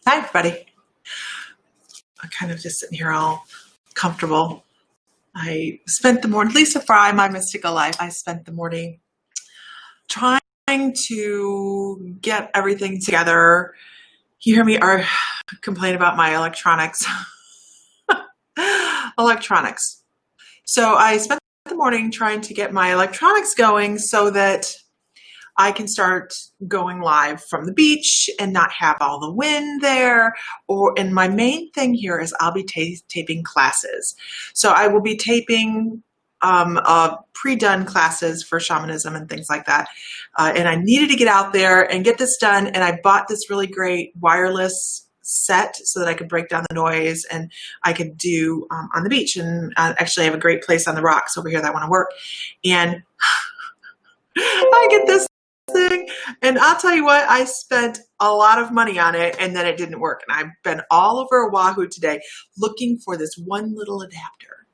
Hi, everybody. I'm kind of just sitting here all comfortable. I spent the morning, Lisa Fry, my mystical life, I spent the morning trying to get everything together. You hear me complain about my electronics. Electronics. So I spent the morning trying to get my electronics going so that I can start going live from the beach and not have all the wind there. And my main thing here is I'll be taping classes. So I will be taping pre-done classes for shamanism and things like that. And I needed to get out there and get this done. And I bought this really great wireless set so that I could break down the noise and I could do on the beach. And actually I have a great place on the rocks over here that I want to work. And I get this thing, and I'll tell you what, I spent a lot of money on it and then it didn't work. And I've been all over Oahu today looking for this one little adapter,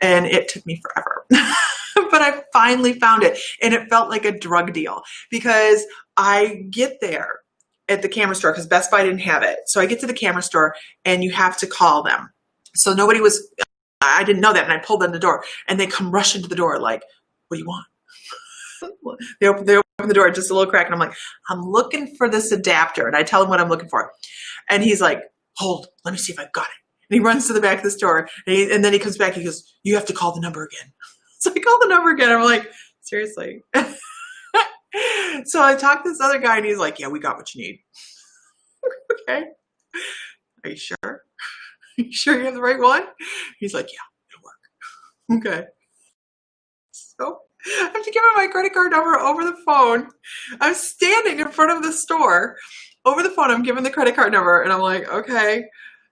and it took me forever. But I finally found it, and it felt like a drug deal because I get there at the camera store because Best Buy didn't have it. So I get to the camera store and you have to call them. So I didn't know that, and I pulled on the door and they come rushing to the door like, what do you want? They open the door, just a little crack, and I'm like, I'm looking for this adapter. And I tell him what I'm looking for. And he's like, hold, let me see if I've got it. And he runs to the back of the store, and then he comes back, he goes, you have to call the number again. So I call the number again. I'm like, seriously? So I talked to this other guy, and he's like, yeah, we got what you need. Okay. Are you sure? Are you sure you have the right one? He's like, yeah, it'll work. Okay. So I have to give him my credit card number over the phone. I'm standing in front of the store. Over the phone, I'm giving the credit card number, and I'm like, okay.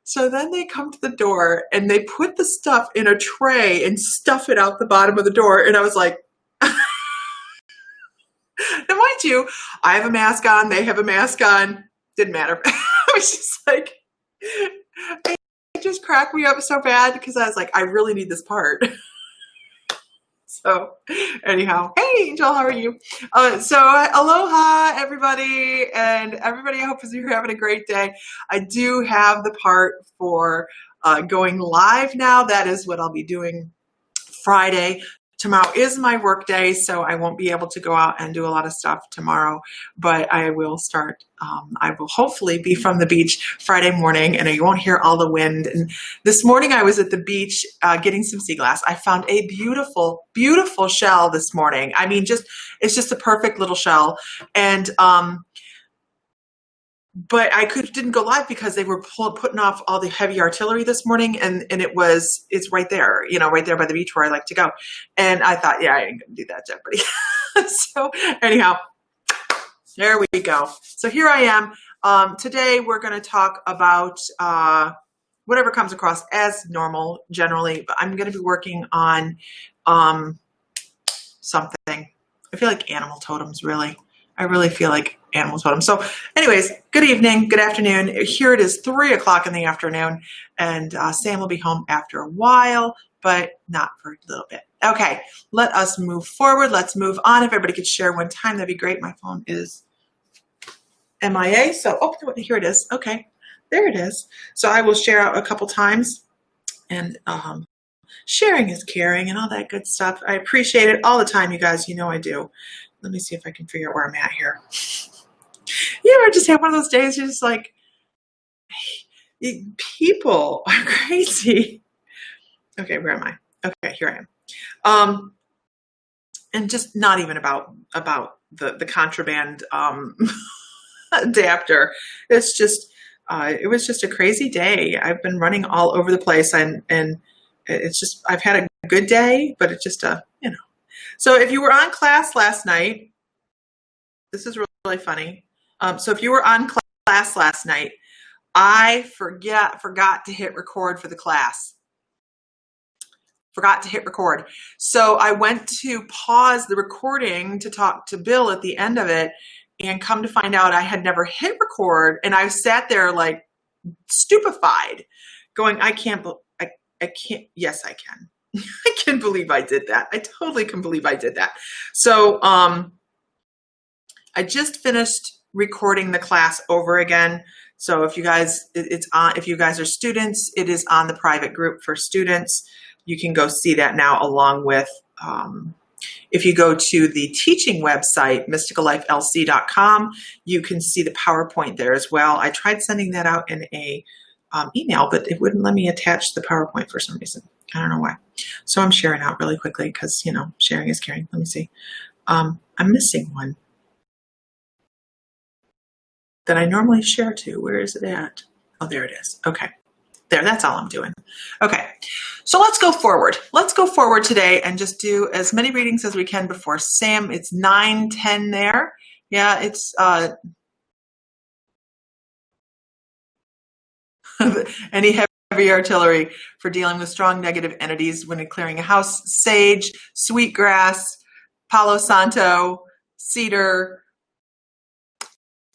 So then they come to the door, and they put the stuff in a tray and stuff it out the bottom of the door. And I was like, now mind you, I have a mask on. They have a mask on. Didn't matter. I was just like, it just cracked me up so bad because I was like, I really need this part. So anyhow, hey Angel, how are you? So aloha everybody, and everybody, I hope you're having a great day. I do have the part for going live now. That is what I'll be doing Friday. Tomorrow is my work day, so I won't be able to go out and do a lot of stuff tomorrow, but I will start. I will hopefully be from the beach Friday morning, and you won't hear all the wind. And this morning I was at the beach getting some sea glass. I found a beautiful, beautiful shell this morning. I mean, it's just a perfect little shell. And but I didn't go live because they were putting off all the heavy artillery this morning, and it's right there, right there by the beach where I like to go. And I thought, yeah, I ain't gonna do that to everybody. So anyhow, there we go. So here I am. Today we're going to talk about whatever comes across as normal generally, but I'm going to be working on something. I feel like animal totems, really. I really feel like animal totems. So anyways, good evening, good afternoon. Here it is 3 o'clock in the afternoon, and Sam will be home after a while, but not for a little bit. Okay, let us move forward. Let's move on. If everybody could share one time, that'd be great. My phone is MIA. So, here it is. Okay, there it is. So I will share out a couple times, and sharing is caring and all that good stuff. I appreciate it all the time, you guys. You know I do. Let me see if I can figure out where I'm at here. You ever just have one of those days you're just like, hey, people are crazy. Okay, where am I? Okay, here I am. And just not even about the contraband adapter. It's just it was just a crazy day. I've been running all over the place, and it's just, I've had a good day, but it's just So if you were on class last night, this is really funny. So if you were on class last night, I forgot to hit record for the class. Forgot to hit record. So I went to pause the recording to talk to Bill at the end of it, and come to find out I had never hit record. And I sat there like stupefied going, I can't, yes, I can. I can't believe I did that. I totally can believe I did that. So I just finished recording the class over again So if you guys, it's on, if you guys are students, it is on the private group for students. You can go see that now, along with, if you go to the teaching website, mysticallifelc.com, you can see the PowerPoint there as well. I tried sending that out in a email, but it wouldn't let me attach the PowerPoint for some reason. I don't know why. So I'm sharing out really quickly because, you know, sharing is caring. Let me see. I'm missing one that I normally share to. Where is it at? Oh, there it is. Okay. There, that's all I'm doing. Okay. So let's go forward. Let's go forward today and just do as many readings as we can before Sam. It's 9:10 there. Yeah, it's any heavy artillery for dealing with strong negative entities when clearing a house. Sage, sweetgrass, Palo Santo, cedar,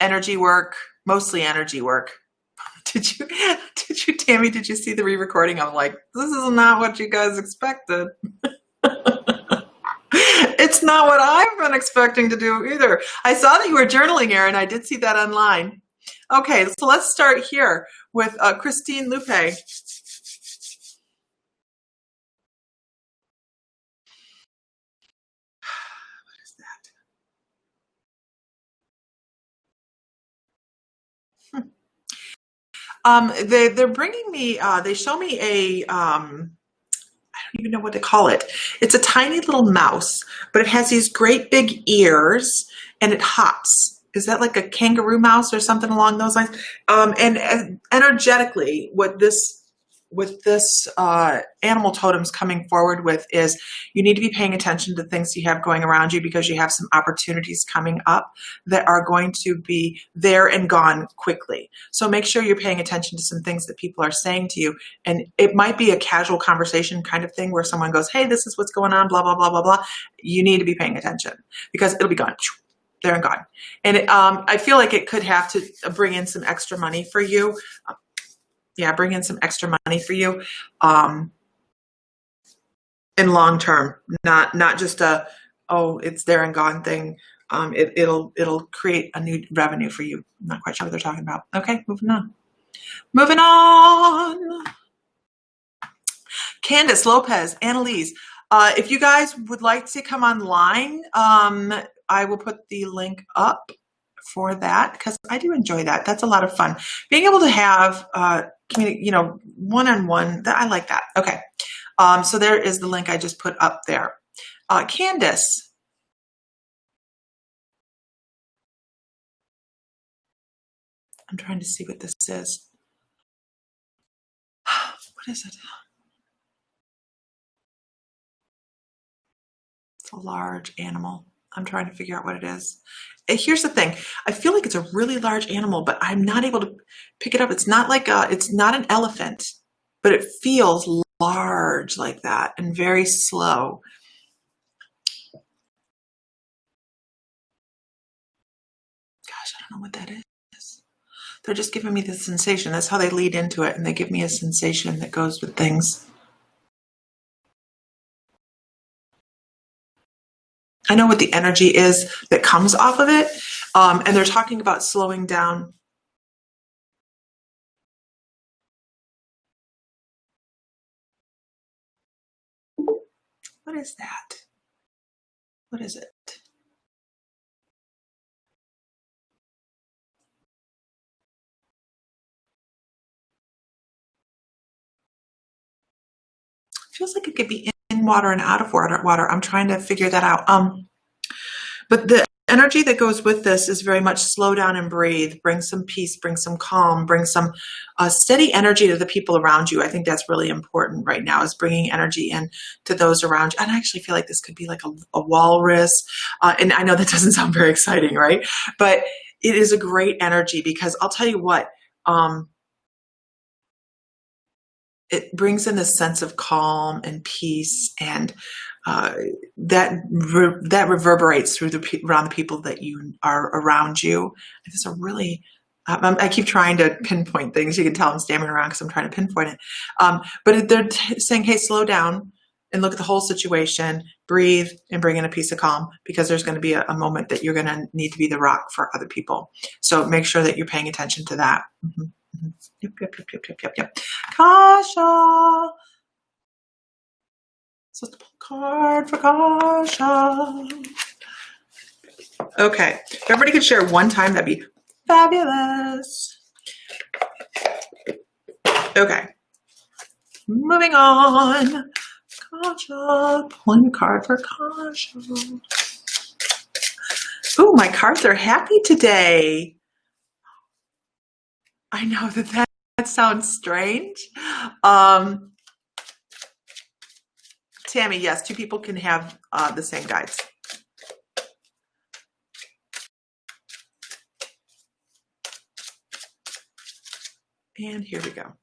energy work, mostly energy work. Did you, Tammy, did you see the re-recording? I'm like, this is not what you guys expected. It's not what I've been expecting to do either. I saw that you were journaling, Erin. I did see that online. Okay, so let's start here with Christine Lupe. What is that? They're bringing me, they show me a, I don't even know what to call it. It's a tiny little mouse, but it has these great big ears and it hops. Is that like a kangaroo mouse or something along those lines? And energetically, what this animal totem's coming forward with is you need to be paying attention to things you have going around you, because you have some opportunities coming up that are going to be there and gone quickly. So make sure you're paying attention to some things that people are saying to you. And it might be a casual conversation kind of thing where someone goes, hey, this is what's going on, blah, blah, blah, blah, blah. You need to be paying attention because it'll be gone. There and gone. And I feel like it could have to bring in some extra money for you. Yeah, bring in some extra money for you in long term, not just a, oh, it's there and gone thing. It'll create a new revenue for you. I'm not quite sure what they're talking about. Okay, moving on. Moving on. Candace, Lopez, Annalise. If you guys would like to come online, I will put the link up for that because I do enjoy that. That's a lot of fun. Being able to have, one-on-one, I like that. Okay. So there is the link I just put up there. Candace. I'm trying to see what this is. What is it? It's a large animal. I'm trying to figure out what it is. Here's the thing. I feel like it's a really large animal, but I'm not able to pick it up. It's not like it's not an elephant, but it feels large like that and very slow. Gosh, I don't know what that is. They're just giving me the sensation. That's how they lead into it, and they give me a sensation that goes with things. I know what the energy is that comes off of it. And they're talking about slowing down. What is that? What is it? Feels like it could be in water and out of water. I'm trying to figure that out. But the energy that goes with this is very much slow down and breathe, bring some peace, bring some calm, bring some steady energy to the people around you. I think that's really important right now, is bringing energy in to those around you. And I actually feel like this could be like a walrus. And I know that doesn't sound very exciting, right? But it is a great energy because I'll tell you what, it brings in this sense of calm and peace, and that reverberates through around the people that you are around you. It's a really, I keep trying to pinpoint things. You can tell I'm stammering around because I'm trying to pinpoint it. But they're saying, hey, slow down, and look at the whole situation, breathe, and bring in a piece of calm, because there's going to be a moment that you're going to need to be the rock for other people. So make sure that you're paying attention to that. Yep. Kasha. So let's pull a card for Kasha. Okay. If everybody could share one time, that'd be fabulous. Okay. Moving on. Kasha. Pulling a card for Kasha. Ooh, my cards are happy today. I know that sounds strange. Tammy, yes, two people can have the same guides. And here we go.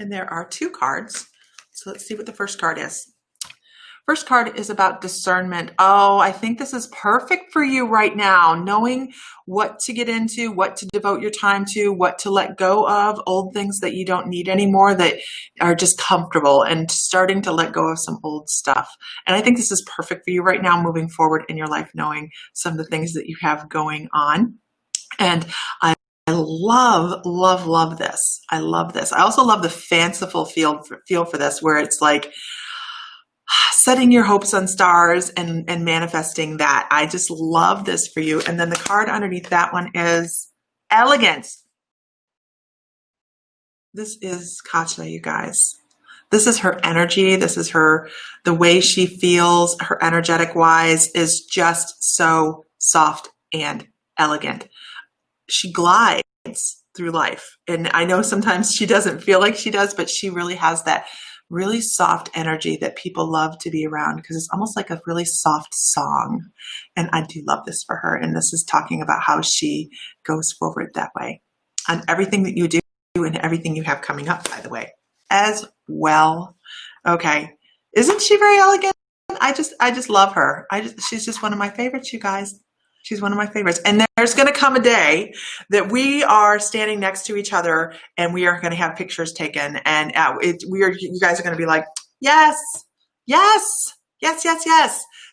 And there are two cards. So let's see what the first card is. First card is about discernment. Oh, I think this is perfect for you right now, knowing what to get into, what to devote your time to, what to let go of, old things that you don't need anymore that are just comfortable, and starting to let go of some old stuff. And I think this is perfect for you right now, moving forward in your life, knowing some of the things that you have going on. And I love this. I love this. I also love the fanciful feel for this, where it's like setting your hopes on stars and manifesting that. I just love this for you. And then the card underneath that one is Elegance. This is Kasha, you guys. This is her energy. This is the way she feels. Her energetic wise is just so soft and elegant. She glides through life. And I know sometimes she doesn't feel like she does, but she really has that really soft energy that people love to be around, because it's almost like a really soft song. And I do love this for her. And this is talking about how she goes forward that way on everything that you do and everything you have coming up, by the way, as well. Okay. Isn't she very elegant? I just love her. She's just one of my favorites, you guys. She's one of my favorites. And there's going to come a day that we are standing next to each other and we are going to have pictures taken. And you guys are going to be like, yes.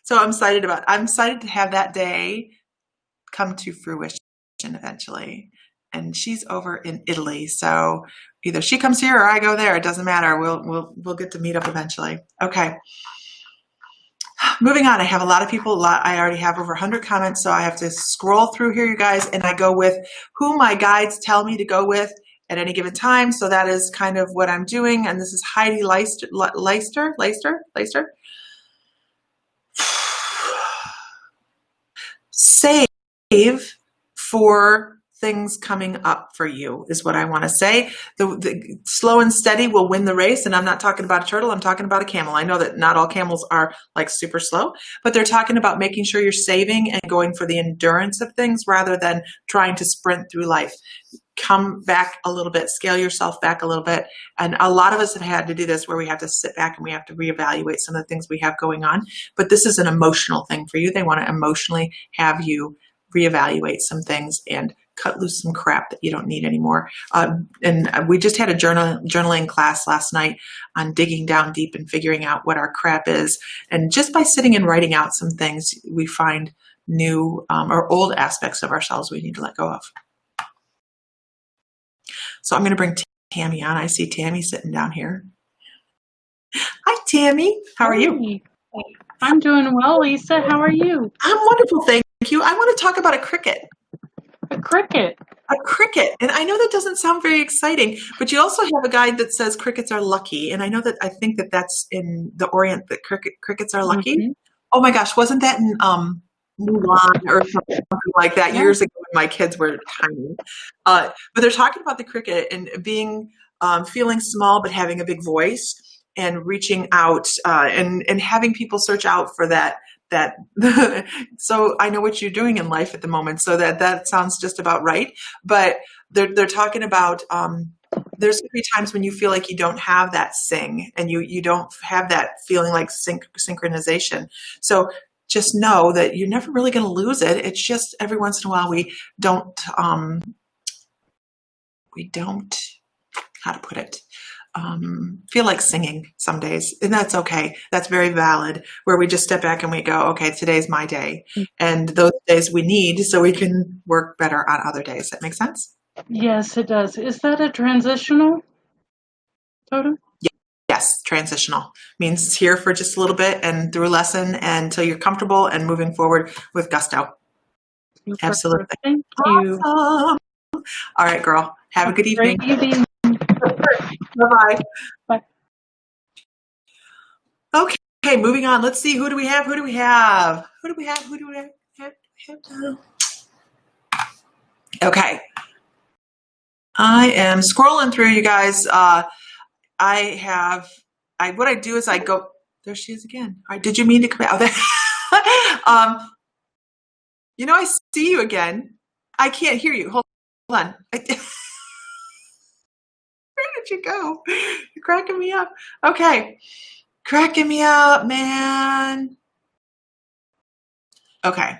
So I'm excited to have that day come to fruition eventually. And she's over in Italy. So either she comes here or I go there. It doesn't matter. We'll get to meet up eventually. Okay. Moving on, I have a lot of people. I already have over 100 comments, so I have to scroll through here, you guys, and I go with who my guides tell me to go with at any given time. So that is kind of what I'm doing. And this is Heidi Leister. Save for things coming up for you is what I want to say. The slow and steady will win the race. And I'm not talking about a turtle. I'm talking about a camel. I know that not all camels are like super slow, but they're talking about making sure you're saving and going for the endurance of things rather than trying to sprint through life. Come back a little bit, scale yourself back a little bit. And a lot of us have had to do this, where we have to sit back and we have to reevaluate some of the things we have going on. But this is an emotional thing for you. They want to emotionally have you reevaluate some things and cut loose some crap that you don't need anymore. And we just had a journaling class last night on digging down deep and figuring out what our crap is. And just by sitting and writing out some things, we find new or old aspects of ourselves we need to let go of. So I'm going to bring Tammy on. I see Tammy sitting down here. Hi, Tammy. How are you? I'm doing well, Lisa. How are you? I'm wonderful, thank you. I want to talk about a cricket. A cricket. A cricket. And I know that doesn't sound very exciting, but you also have a guide that says crickets are lucky. And I think that that's in the Orient, that crickets are lucky. Mm-hmm. Oh my gosh, wasn't that in Mulan or something like that years ago when my kids were tiny? But they're talking about the cricket and being feeling small but having a big voice and reaching out and having people search out for that. So I know what you're doing in life at the moment. So that sounds just about right. But they're talking about there's going to be times when you feel like you don't have that sing and you don't have that feeling like synchronization. So just know that you're never really going to lose it. It's just every once in a while we don't how to put it. feel like singing some days, and that's okay. That's very valid, where we just step back and we go, okay, today's my day. And those days we need so we can work better on other days. That makes sense? Yes, it does. Is that a transitional totem? Yes, transitional means it's here for just a little bit and through a lesson and until you're comfortable and moving forward with gusto. Super. Absolutely. Thank you. Awesome. All right, girl. Have a good evening. Great evening. Bye-bye. Bye. Okay, moving on. Let's see. Who do we have? Who do we have? Who do we have? Who do we have? Okay. I am scrolling through, you guys. What I do is I go, there she is again. All right, did you mean to come out? I see you again. I can't hear you. Hold on. Where did you go? You're cracking me up. Okay. Cracking me up, man. Okay.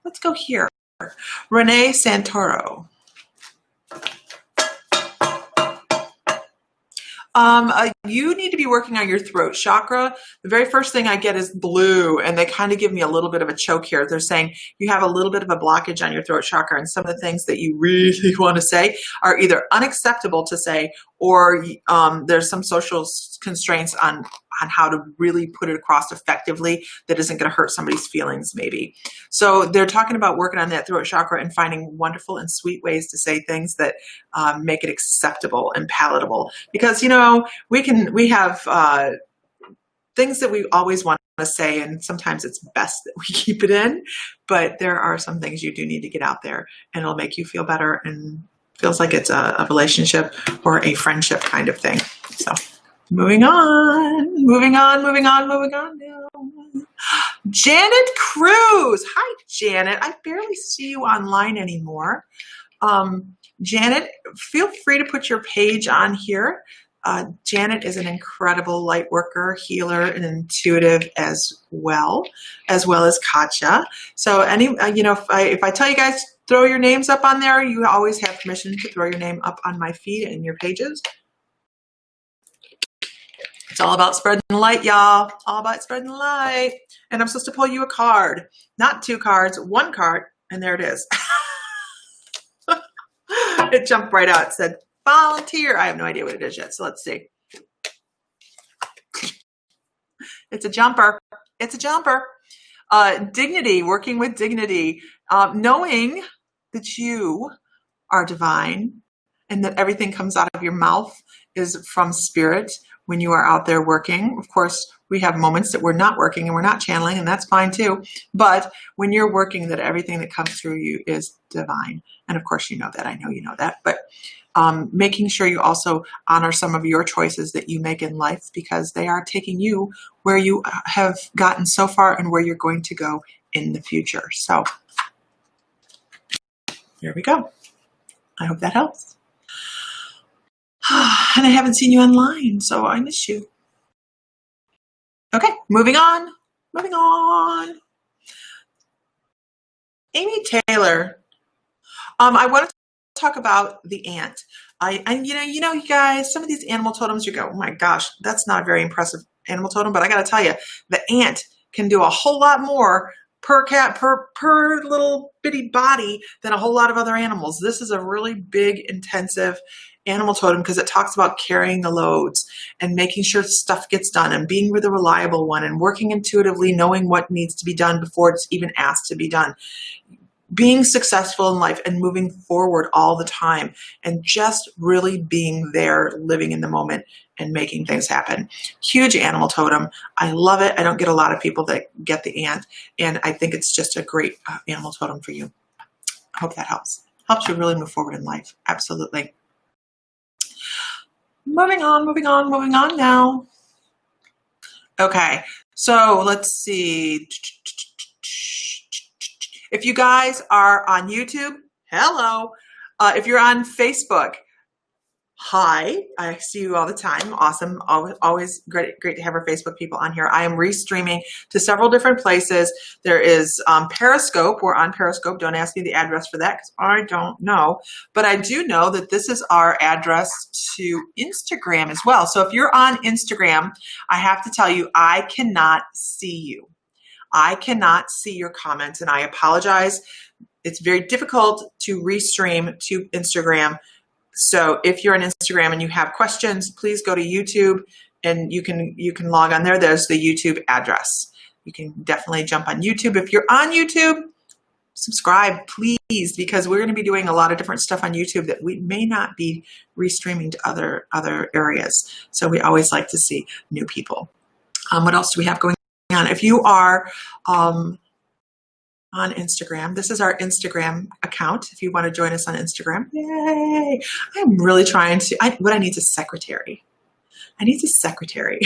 Let's go here. Renee Santoro. You need to be working on your throat chakra. The very first thing I get is blue, and they kind of give me a little bit of a choke here. They're saying you have a little bit of a blockage on your throat chakra, and some of the things that you really want to say are either unacceptable to say, or there's some social constraints on how to really put it across effectively that isn't going to hurt somebody's feelings, maybe. So they're talking about working on that throat chakra and finding wonderful and sweet ways to say things that make it acceptable and palatable. Because, we have things that we always want to say, and sometimes it's best that we keep it in, but there are some things you do need to get out there, and it'll make you feel better and feels like it's a relationship or a friendship kind of thing. So moving on now. Janet Cruz. Hi, Janet. I barely see you online anymore. Janet, feel free to put your page on here. Janet is an incredible light worker, healer, and intuitive as well as Katja. So if I tell you guys throw your names up on there, you always have permission to throw your name up on my feed and your pages. It's all about spreading the light, y'all. All about spreading the light. And I'm supposed to pull you a card. Not 2 cards, 1 card. And there it is. It jumped right out. It said, volunteer. I have no idea what it is yet. So let's see. It's a jumper. It's a jumper. Dignity, working with dignity. Knowing that you are divine and that everything comes out of your mouth is from spirit. When you are out there working, of course, we have moments that we're not working and we're not channeling, and that's fine too. But when you're working, that everything that comes through you is divine. And of course, you know that. I know you know that. But making sure you also honor some of your choices that you make in life, because they are taking you where you have gotten so far and where you're going to go in the future. So here we go. I hope that helps. And I haven't seen you online, so I miss you. Okay, moving on. Amy Taylor. I want to talk about the ant. You guys, some of these animal totems, you go, oh my gosh, that's not a very impressive animal totem. But I got to tell you, the ant can do a whole lot more per little bitty body than a whole lot of other animals. This is a really big, intensive animal totem because it talks about carrying the loads and making sure stuff gets done and being the reliable one and working intuitively, knowing what needs to be done before it's even asked to be done. Being successful in life and moving forward all the time and just really being there, living in the moment and making things happen. Huge animal totem. I love it. I don't get a lot of people that get the ant, and I think it's just a great animal totem for you. I hope that helps. Helps you really move forward in life. Absolutely. Moving on now. Okay, so let's see. If you guys are on YouTube, hello. If you're on Facebook, Hi, I see you all the time. Awesome. Always great to have our Facebook people on here. I am restreaming to several different places. There is Periscope. We're on Periscope. Don't ask me the address for that because I don't know. But I do know that this is our address to Instagram as well. So if you're on Instagram, I have to tell you, I cannot see you. I cannot see your comments, and I apologize. It's very difficult to restream to Instagram. So if you're on Instagram and you have questions, please go to YouTube and you can log on there. There's the YouTube address. You can definitely jump on YouTube. If you're on YouTube, subscribe, please, because we're going to be doing a lot of different stuff on YouTube that we may not be restreaming to other areas. So we always like to see new people. What else do we have going on? If you are on Instagram. This is our Instagram account. If you want to join us on Instagram, yay! I'm really trying to, what I need is a secretary. I need a secretary.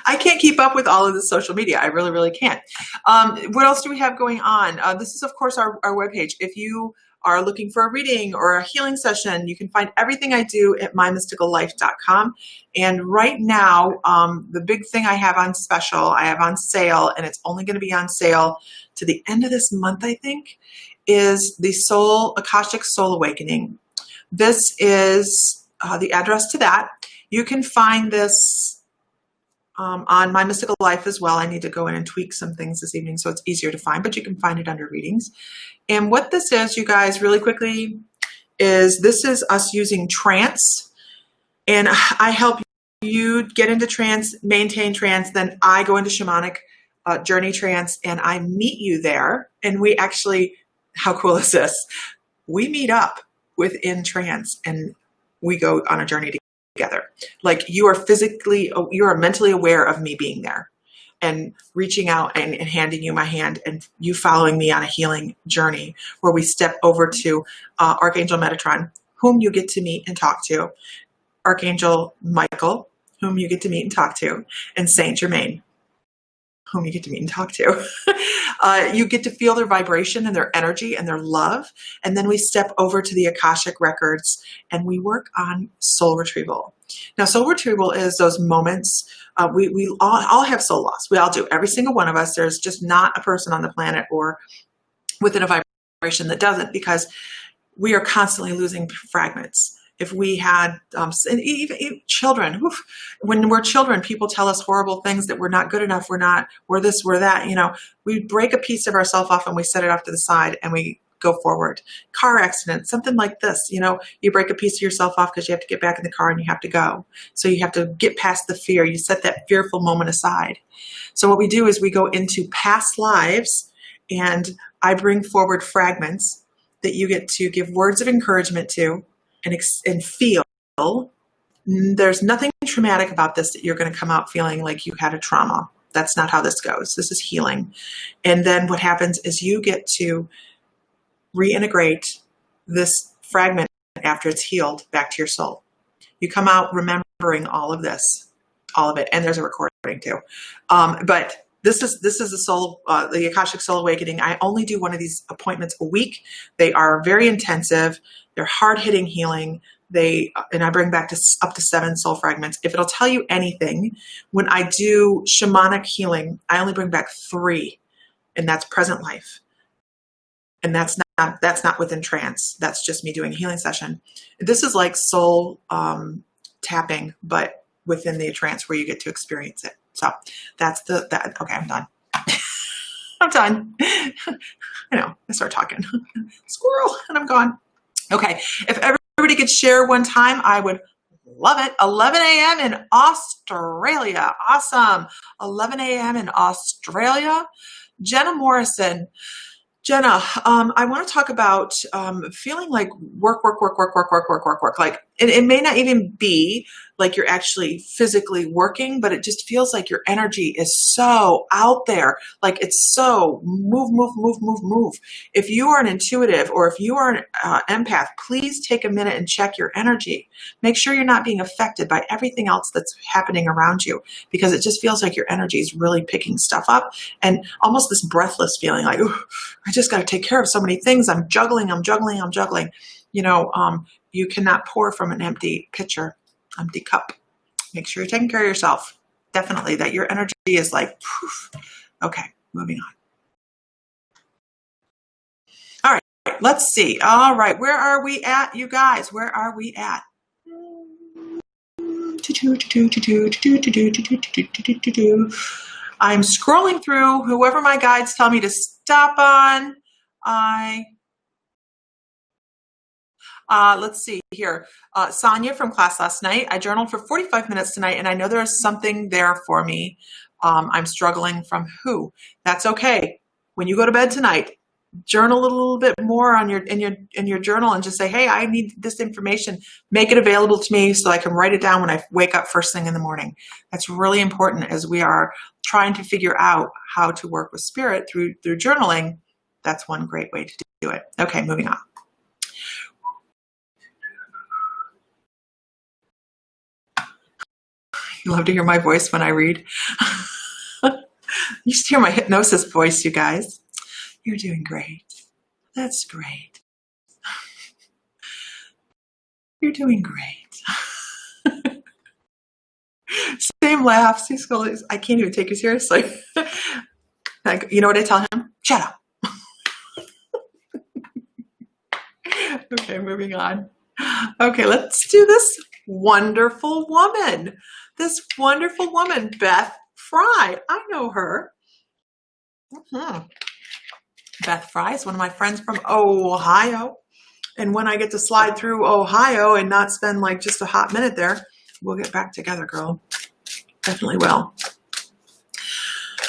I can't keep up with all of the social media. I really, really can't. What else do we have going on? This is, of course, our webpage. If you are looking for a reading or a healing session, you can find everything I do at mymysticallife.com. And right now, the big thing I have on special, I have on sale, and it's only going to be on sale to the end of this month, I think, is the Akashic Soul Awakening. This is the address to that. You can find this on My Mystical Life as well. I need to go in and tweak some things this evening so it's easier to find, but you can find it under readings. And what this is, you guys, really quickly, is this is us using trance. And I help you get into trance, maintain trance. Then I go into shamanic journey trance and I meet you there. And we actually, how cool is this? We meet up within trance and we go on a journey together. Like you are mentally aware of me being there and reaching out and handing you my hand and you following me on a healing journey where we step over to Archangel Metatron, whom you get to meet and talk to, Archangel Michael, whom you get to meet and talk to, and Saint Germain, whom you get to meet and talk to. You get to feel their vibration and their energy and their love. And then we step over to the Akashic records and we work on soul retrieval. Now, soul retrieval is those moments, we all have soul loss. We all do. Every single one of us. There's just not a person on the planet or within a vibration that doesn't, because we are constantly losing fragments. If we had, and even children, when we're children, people tell us horrible things that we're not good enough, we're this, we're that, we break a piece of ourselves off and we set it off to the side and we go forward. Car accident, something like this, you break a piece of yourself off because you have to get back in the car and you have to go. So you have to get past the fear. You set that fearful moment aside. So what we do is we go into past lives and I bring forward fragments that you get to give words of encouragement to, and feel. There's nothing traumatic about this that you're going to come out feeling like you had a trauma. That's not how this goes. This is healing. And then what happens is you get to reintegrate this fragment after it's healed back to your soul. You come out remembering all of this, all of it. And there's a recording too. But this is the Akashic Soul Awakening. I only do one of these appointments a week. They are very intensive. They're hard-hitting healing. And I bring back up to 7 soul fragments. If it'll tell you anything, when I do shamanic healing, I only bring back 3, and that's present life. And that's not within trance. That's just me doing a healing session. This is like soul tapping, but within the trance where you get to experience it. So that's okay, I'm done. I'm done. I start talking. Squirrel, and I'm gone. Okay, if everybody could share one time, I would love it. 11 a.m. in Australia. Awesome. 11 a.m. in Australia. Jenna Morrison. Jenna, I want to talk about feeling like work. Like it may not even be like you're actually physically working, but it just feels like your energy is so out there. Like it's so move. If you are an intuitive or if you are an empath, please take a minute and check your energy. Make sure you're not being affected by everything else that's happening around you, because it just feels like your energy is really picking stuff up and almost this breathless feeling like, I just got to take care of so many things. I'm juggling. You cannot pour from an empty pitcher, empty cup. Make sure you're taking care of yourself. Definitely that your energy is like, poof. Okay, moving on. All right, let's see. All right, where are we at, you guys? Where are we at? I'm scrolling through whoever my guides tell me to stop on. Let's see here. Sonia from class last night. I journaled for 45 minutes tonight, and I know there's something there for me. I'm struggling from who? That's okay. When you go to bed tonight, journal a little bit more on in your journal and just say, hey, I need this information. Make it available to me so I can write it down when I wake up first thing in the morning. That's really important as we are trying to figure out how to work with spirit through journaling. That's one great way to do it. Okay, moving on. You love to hear my voice when I read. You should hear my hypnosis voice, you guys. You're doing great. That's great. You're doing great. Same laughs. I can't even take you seriously. Like, you know what I tell him? Shut up. Okay, moving on. Okay, let's do this wonderful woman. This wonderful woman, Beth Fry. I know her. Beth Fry is one of my friends from Ohio. And when I get to slide through Ohio and not spend like just a hot minute there, we'll get back together, girl. Definitely will.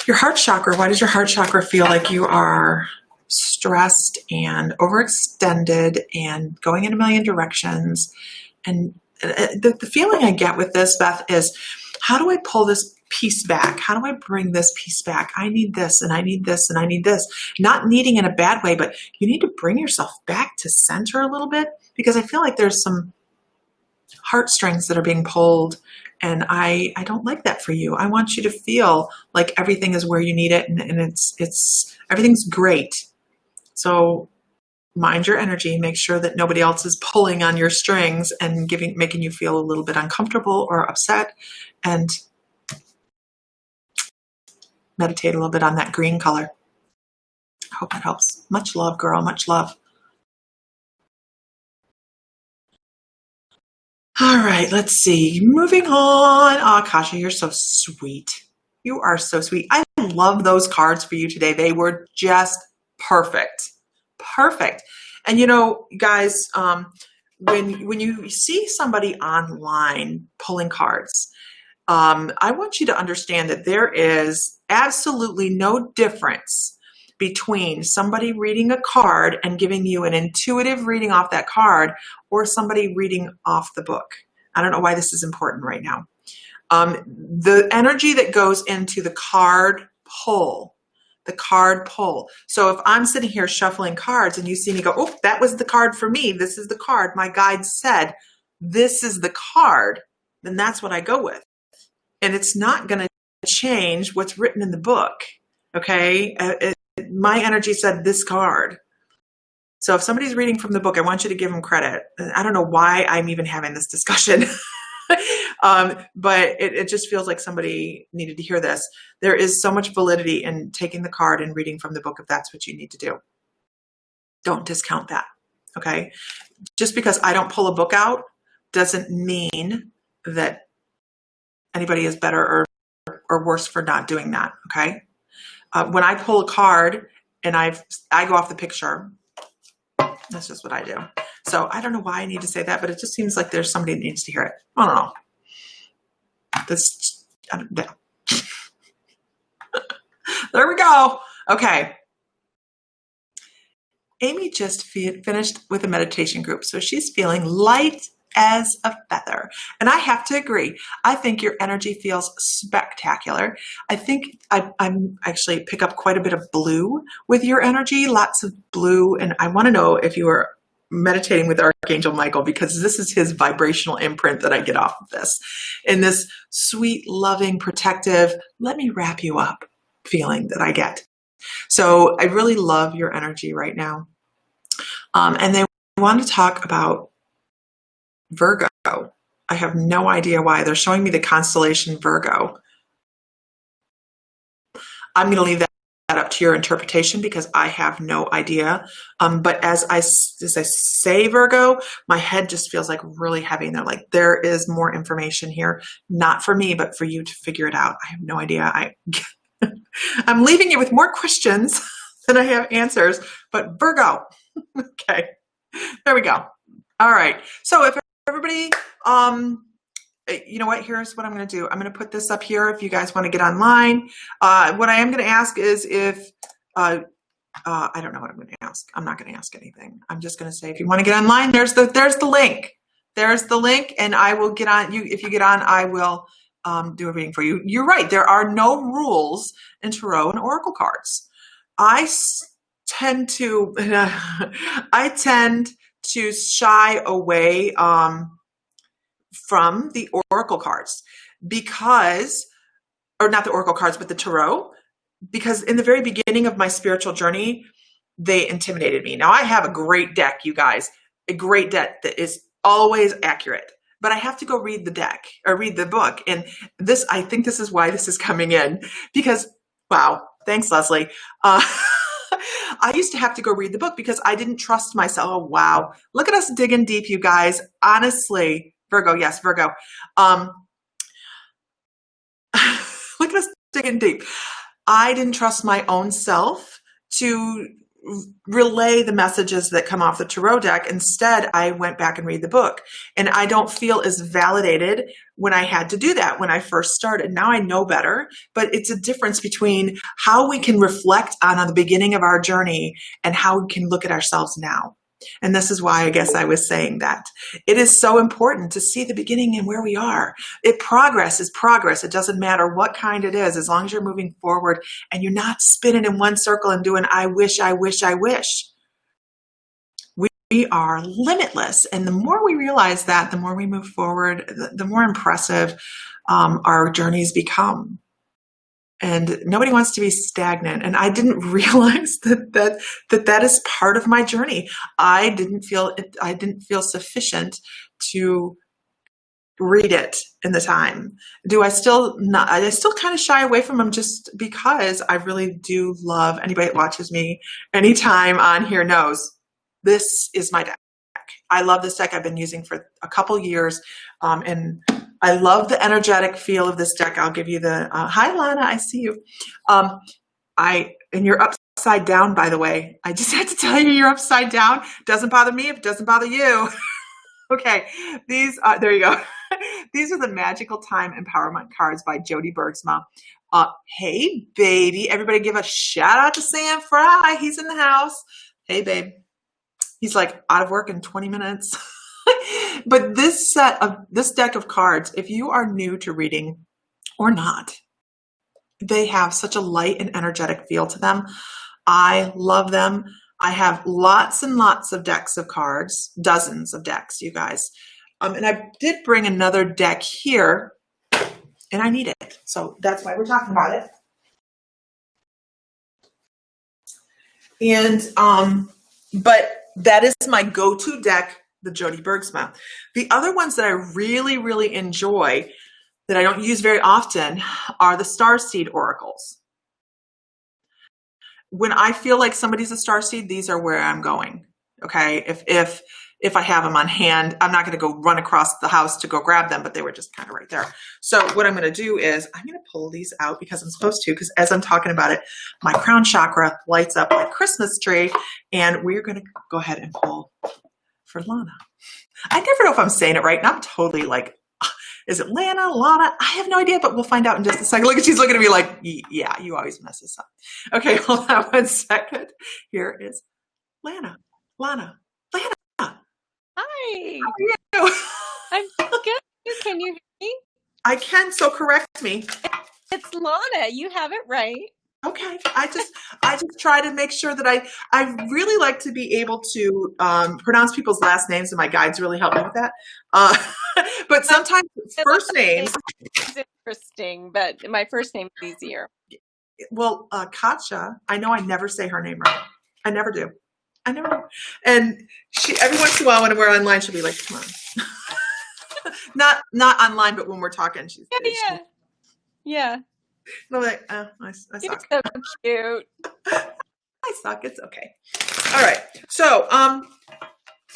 Your heart chakra. Why does your heart chakra feel like you are stressed and overextended and going in a million directions? And the feeling I get with this, Beth, is how do I pull this piece back? How do I bring this piece back? I need this and I need this and I need this. Not needing in a bad way, but you need to bring yourself back to center a little bit, because I feel like there's some heartstrings that are being pulled, and I don't like that for you. I want you to feel like everything is where you need it, and it's everything's great. So mind your energy, make sure that nobody else is pulling on your strings and making you feel a little bit uncomfortable or upset, and meditate a little bit on that green color. I hope that helps. Much love, girl, much love. All right, let's see. Moving on. Oh, Kasha, you're so sweet. You are so sweet. I love those cards for you today. They were just perfect. Perfect. And you know, guys, when you see somebody online pulling cards, I want you to understand that there is absolutely no difference between somebody reading a card and giving you an intuitive reading off that card or somebody reading off the book. I don't know why this is important right now. The energy that goes into the card pull. So if I'm sitting here shuffling cards and you see me go, oh, that was the card for me. This is the card. My guide said, this is the card. Then that's what I go with. And it's not going to change what's written in the book. Okay. My energy said this card. So if somebody's reading from the book, I want you to give them credit. I don't know why I'm even having this discussion, but it just feels like somebody needed to hear this. There is so much validity in taking the card and reading from the book if that's what you need to do. Don't discount that, okay? Just because I don't pull a book out doesn't mean that anybody is better or worse for not doing that, okay? When I pull a card and I go off the picture, that's just what I do. So I don't know why I need to say that, but it just seems like there's somebody that needs to hear it. I don't know. There we go. Okay. Amy just finished with a meditation group, so she's feeling light as a feather. And I have to agree. I think your energy feels spectacular. I think I'm actually pick up quite a bit of blue with your energy, lots of blue. And I want to know if you are meditating with Archangel Michael, because this is his vibrational imprint that I get off of this. In this sweet, loving, protective, let me wrap you up feeling that I get. So I really love your energy right now. And they want to talk about Virgo. I have no idea why. They're showing me the constellation Virgo. I'm going to leave that up to your interpretation because I have no idea. But as I say Virgo, my head just feels like really heavy. And they're like, there is more information here, not for me, but for you to figure it out. I have no idea. I'm leaving you with more questions than I have answers, but Virgo. Okay, there we go. All right. So if everybody, you know what, here's what I'm going to do. I'm going to put this up here if you guys want to get online. What I am going to ask is if, I don't know what I'm going to ask. I'm not going to ask anything. I'm just going to say, if you want to get online, there's the link. There's the link, and I will get on you. If you get on, I will do a reading for you. You're right. There are no rules in tarot and oracle cards. I tend to shy away from the oracle cards because, or not the oracle cards, but the tarot, because in the very beginning of my spiritual journey, they intimidated me. Now I have a great deck, you guys, a great deck that is always accurate, but I have to go read the deck or read the book. And this, I think this is why this is coming in because, wow, thanks, Leslie. I used to have to go read the book because I didn't trust myself. Oh, wow. Look at us digging deep, you guys. Honestly, Virgo, yes, Virgo. Look at us digging deep. I didn't trust my own self to relay the messages that come off the tarot deck. Instead, I went back and read the book. And I don't feel as validated when I had to do that when I first started. Now I know better, but it's a difference between how we can reflect on the beginning of our journey and how we can look at ourselves now. And this is why I guess I was saying that. It is so important to see the beginning and where we are. Progress is progress. It doesn't matter what kind it is, as long as you're moving forward and you're not spinning in one circle and doing, I wish, I wish, I wish. We are limitless. And the more we realize that, the more we move forward, the more impressive our journeys become. And nobody wants to be stagnant. And I didn't realize that is part of my journey. I didn't feel sufficient to read it in the time. I still kind of shy away from them just because I really do love, anybody that watches me anytime on here knows this is my deck. I love this deck. I've been using for a couple years. And I love the energetic feel of this deck. I'll give you the, hi Lana, I see you. And you're upside down, by the way. I just had to tell you you're upside down. Doesn't bother me if it doesn't bother you. Okay, there you go. These are the Magical Time Empowerment cards by Jody Bergsma. Hey, baby. Everybody give a shout out to Sam Fry. He's in the house. Hey, babe. He's like out of work in 20 minutes. But this deck of cards, if you are new to reading or not, they have such a light and energetic feel to them. I love them. I have lots and lots of decks of cards, dozens of decks, you guys. And I did bring another deck here, and I need it. So that's why we're talking about it. And, but that is my go-to deck, the Jody Bergsma. The other ones that I really, really enjoy that I don't use very often are the Starseed Oracles. When I feel like somebody's a starseed, these are where I'm going. Okay, if I have them on hand, I'm not going to go run across the house to go grab them, but they were just kind of right there. So what I'm going to do is I'm going to pull these out because I'm supposed to, because as I'm talking about it, my crown chakra lights up like a Christmas tree, and we're going to go ahead and pull for Lana. I never know if I'm saying it right, and I'm totally like, is it Lana, Lana? I have no idea, but we'll find out in just a second. Look, she's looking at me like, yeah, you always mess this up. Okay, hold on 1 second. Here is Lana. Lana. Hi. How are you? I'm good. Can you hear me? I can, so correct me. It's Lana. You have it right. Okay. I just try to make sure that I really like to be able to pronounce people's last names, and my guides really help me with that. But sometimes first names. It's interesting, but my first name is easier. Well, Katja, I know I never say her name right. I never do. And she, every once in a while when we're online, she'll be like, come on. Not online, but when we're talking, Yeah. And I'm like, oh, I You're suck. so cute. I suck. It's okay. All right. So,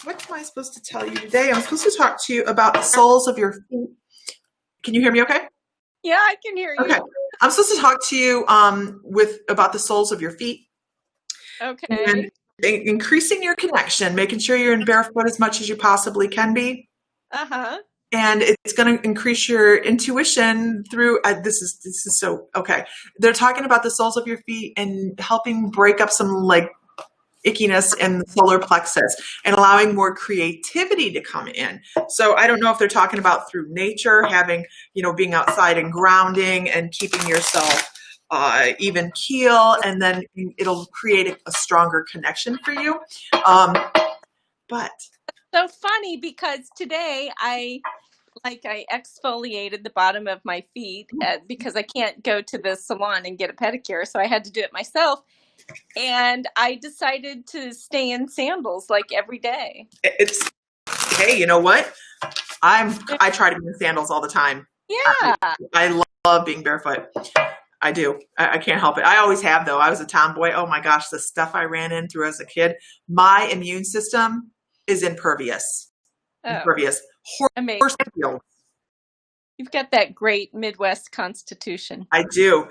what am I supposed to tell you today? I'm supposed to talk to you about the soles of your feet. Can you hear me okay? Yeah, I can hear you. Okay. I'm supposed to talk to you about the soles of your feet. Okay. And increasing your connection, making sure you're in barefoot as much as you possibly can be. Uh-huh. And it's going to increase your intuition through, this is so, okay. They're talking about the soles of your feet and helping break up some like ickiness in the solar plexus and allowing more creativity to come in. So I don't know if they're talking about through nature, having, being outside and grounding and keeping yourself even keel, and then it'll create a stronger connection for you. But so funny because today I exfoliated the bottom of my feet because I can't go to the salon and get a pedicure, so I had to do it myself. And I decided to stay in sandals like every day. Hey, you know what? I try to be in sandals all the time. Yeah. I love being barefoot. I do. I can't help it. I always have, though. I was a tomboy. Oh my gosh, the stuff I ran into as a kid. My immune system is impervious. Impervious. Amazing. Horse field. You've got that great Midwest constitution. I do.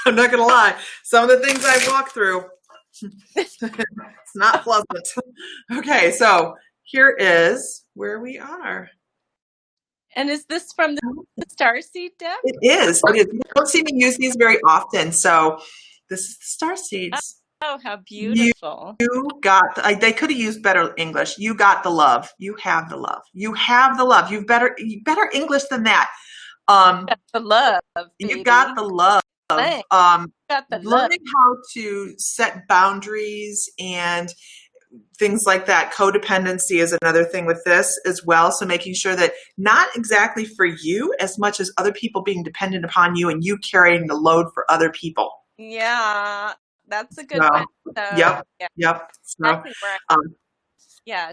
I'm not gonna lie. Some of the things I walk through, it's not pleasant. Okay, so here is where we are. And is this from the Starseed deck? It is. You don't see me use these very often, so this is the Starseeds. Oh, how beautiful. You got, they could have used better English. You got the love. You have the love. You have the love. You better English than that. Got the love, baby. You got the love. Got the learning how to set boundaries and things like that. Codependency is another thing with this as well. So making sure that not exactly for you as much as other people being dependent upon you and you carrying the load for other people. Yeah, that's a good one. So, Yep. Yeah. Yep. So,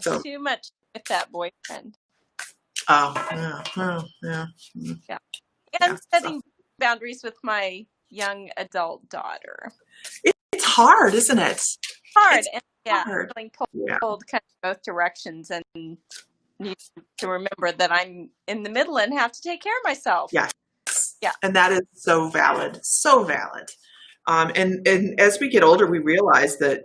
so, too much with that boyfriend. Yeah. And setting boundaries with my young adult daughter. It's hard, isn't it? Hard. Hard. Feeling pulled kind of both directions, and need to remember that I'm in the middle and have to take care of myself. Yes. Yeah. And that is so valid. So valid. And as we get older, we realize that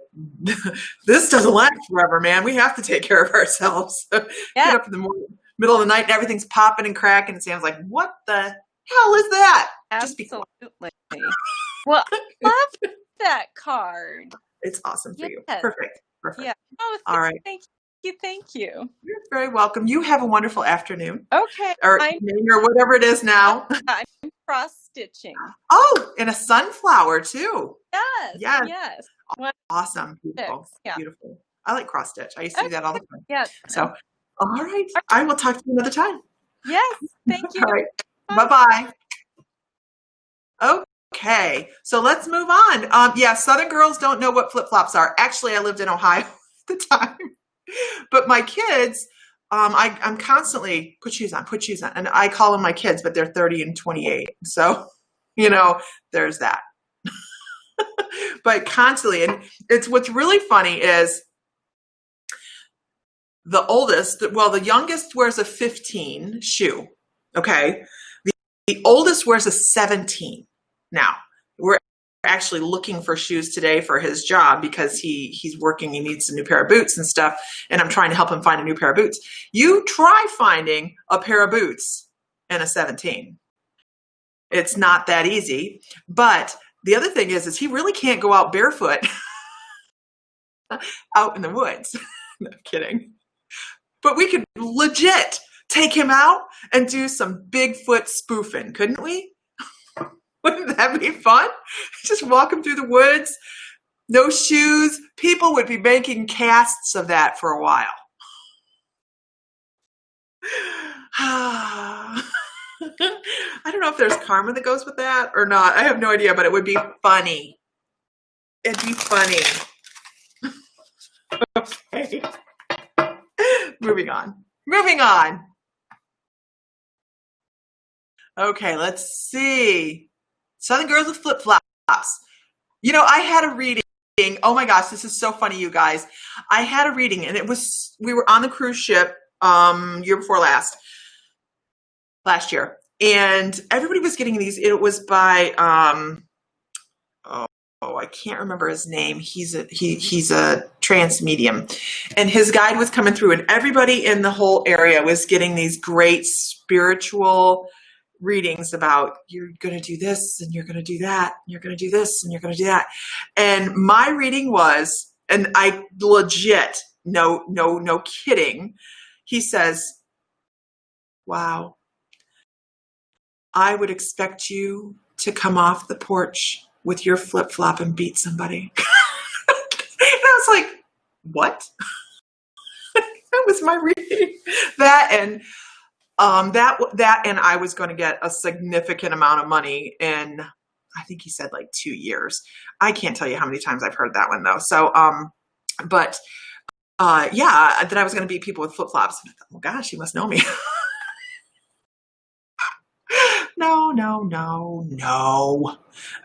this doesn't last forever, man. We have to take care of ourselves. Get up in the middle of the night and everything's popping and cracking. And Sam's like, what the hell is that? Absolutely. Well, I love that card. It's awesome for you. Yes. Perfect. Yeah. Oh, all right. Thank you. You're very welcome. You have a wonderful afternoon. Okay. Or evening or whatever it is now. I'm cross stitching. Oh, and a sunflower too. Yes. Awesome. Beautiful. Yeah. Beautiful. I like cross stitch. I used to do that all the time. Yeah. So, all right. I will talk to you another time. Yes. Thank you. All right. Bye-bye. Okay. So let's move on. Southern girls don't know what flip-flops are. Actually, I lived in Ohio at the time. But my kids, I'm constantly put shoes on. And I call them my kids, but they're 30 and 28. So, there's that. But constantly, and what's really funny is the youngest wears a 15 shoe. Okay. The oldest wears a 17. Now, we're actually looking for shoes today for his job because he's working. He needs a new pair of boots and stuff. And I'm trying to help him find a new pair of boots. You try finding a pair of boots in a 17. It's not that easy. But the other thing is he really can't go out barefoot out in the woods. No kidding. But we could legit take him out and do some Bigfoot spoofing, couldn't we? Wouldn't that be fun? Just walk him through the woods, no shoes. People would be making casts of that for a while. I don't know if there's karma that goes with that or not. I have no idea, but it would be funny. It'd be funny. Okay. Moving on. Okay, let's see. Southern Girls with Flip-Flops. You know, I had a reading. Oh my gosh, this is so funny, you guys. I had a reading, and we were on the cruise ship year before last year, and everybody was getting these. It was by I can't remember his name. He's a trance medium, and his guide was coming through, and everybody in the whole area was getting these great spiritual readings about, you're going to do this and you're going to do that, and you're going to do this and you're going to do that. And my reading was, and I legit, no kidding. He says, wow, I would expect you to come off the porch with your flip-flop and beat somebody. And I was like, what? That was my reading. That and I was going to get a significant amount of money in, I think he said like 2 years. I can't tell you how many times I've heard that one though. So, yeah, that I was going to beat people with flip-flops. And I thought, well, gosh, he must know me. No.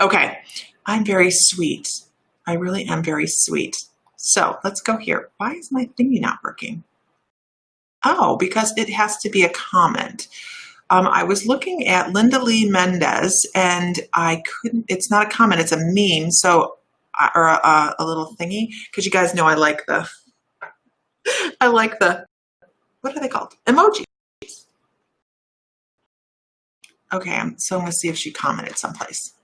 Okay. I'm very sweet. I really am very sweet. So let's go here. Why is my thingy not working? Oh, because it has to be a comment. I was looking at Linda Lee Mendez, and I couldn't, it's not a comment, it's a meme. So, or a little thingy, because you guys know I like the, what are they called? Emojis. Okay, so I'm going to see if she commented someplace.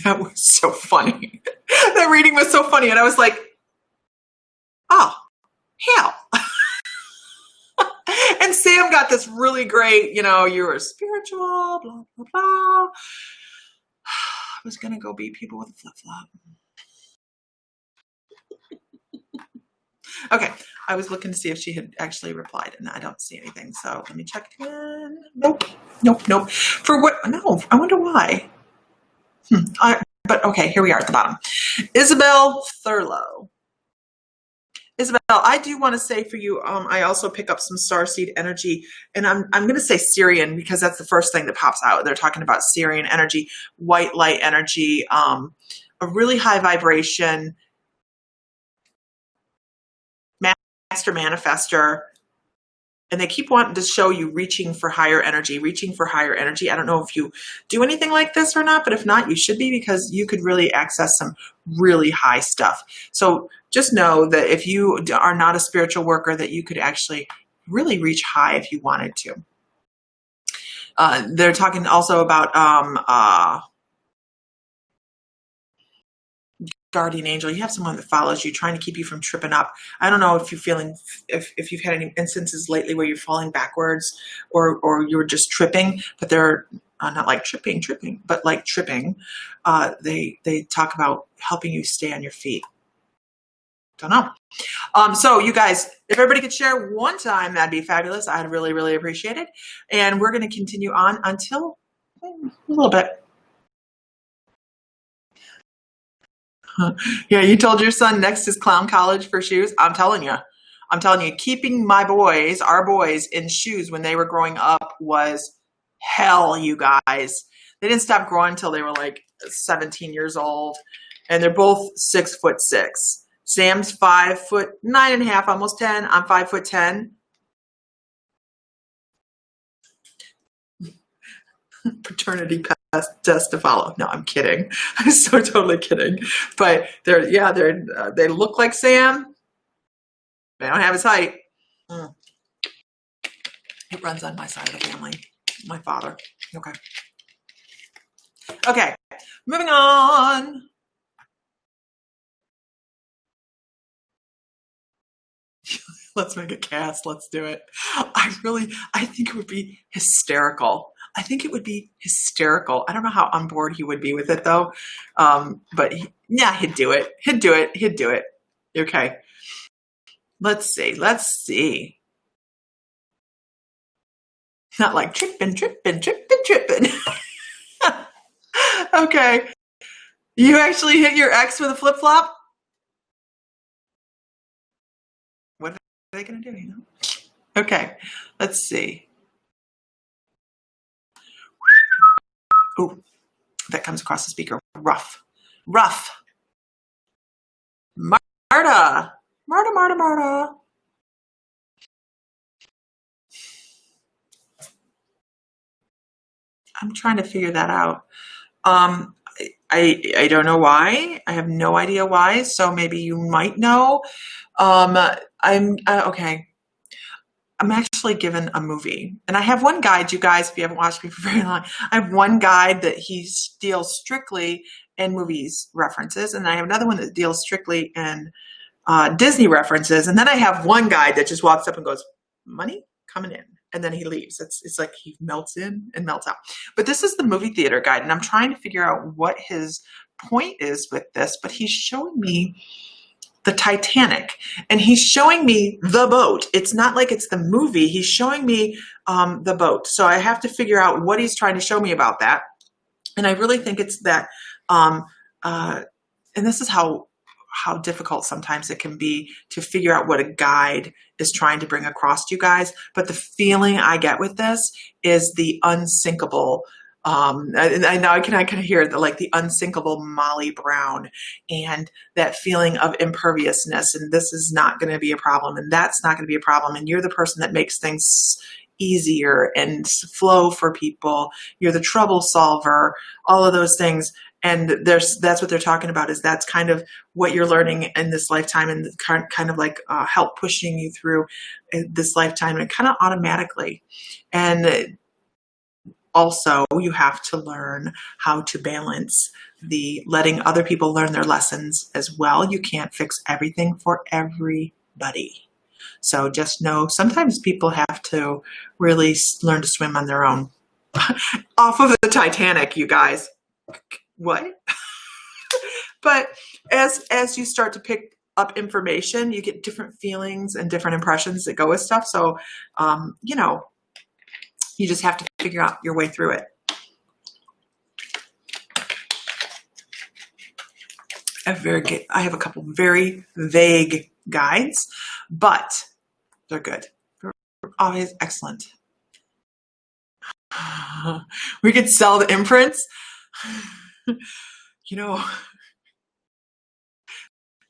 That was so funny. That reading was so funny. And I was like, oh, hell. And Sam got this really great, you know, you were spiritual, blah, blah, blah. I was going to go beat people with a flip-flop. Okay, I was looking to see if she had actually replied, and I don't see anything. So let me check again. Nope. For what? No, I wonder why. But okay, here we are at the bottom. Isabel Thurlow. Isabel, I do want to say for you, I also pick up some starseed energy, and I'm going to say Syrian because that's the first thing that pops out. They're talking about Syrian energy, white light energy, a really high vibration, master manifester, and they keep wanting to show you reaching for higher energy. I don't know if you do anything like this or not, but if not, you should be, because you could really access some really high stuff. So just know that if you are not a spiritual worker, that you could actually really reach high if you wanted to. They're talking also about guardian angel. You have someone that follows you, trying to keep you from tripping up. I don't know if you're feeling, if you've had any instances lately where you're falling backwards or you're just tripping, but they're not like tripping, but like tripping. They talk about helping you stay on your feet. Don't know. So you guys, if everybody could share one time, that'd be fabulous. I'd really, really appreciate it. And we're going to continue on until a little bit. Yeah, you told your son next is clown college for shoes. I'm telling you, keeping our boys in shoes when they were growing up was hell, you guys. They didn't stop growing until they were like 17 years old. And they're both 6'6". Sam's 5'9.5", almost 10. I'm 5'10". Paternity test to follow. No, I'm kidding. I'm so totally kidding. But they look like Sam. They don't have his height. It runs on my side of the family. My father. Okay. Moving on. Let's make a cast. Let's do it. I think it would be hysterical. I don't know how on board he would be with it though. But he'd do it. Okay. Let's see. Not like tripping. Okay. You actually hit your ex with a flip-flop? they going to do? You know? Okay, let's see. Oh, that comes across the speaker. Rough. Marta. I'm trying to figure that out. I don't know why. I have no idea why. So maybe you might know. Okay. I'm actually given a movie, and I have one guide, you guys, if you haven't watched me for very long, I have one guide that he deals strictly in movies references, and I have another one that deals strictly in Disney references, and then I have one guide that just walks up and goes, money coming in, and then he leaves. It's like he melts in and melts out. But this is the movie theater guide, and I'm trying to figure out what his point is with this, but he's showing me the Titanic, and he's showing me the boat. It's not like it's the movie. He's showing me the boat. So I have to figure out what he's trying to show me about that. And I really think it's that, and this is how difficult sometimes it can be to figure out what a guide is trying to bring across to you guys. But the feeling I get with this is the unsinkable, I know I can hear the unsinkable Molly Brown, and that feeling of imperviousness, and this is not going to be a problem, and that's not going to be a problem, and you're the person that makes things easier and flow for people. You're the trouble solver, all of those things. And that's what they're talking about, is that's kind of what you're learning in this lifetime, and kind of like help pushing you through this lifetime, and kind of automatically. And also, you have to learn how to balance the letting other people learn their lessons as well. You can't fix everything for everybody. So just know sometimes people have to really learn to swim on their own. Off of the Titanic, you guys. What? But as you start to pick up information, you get different feelings and different impressions that go with stuff. So, you just have to figure out your way through it. I have a couple very vague guides, but they're good. They're always excellent. We could sell the imprints. Be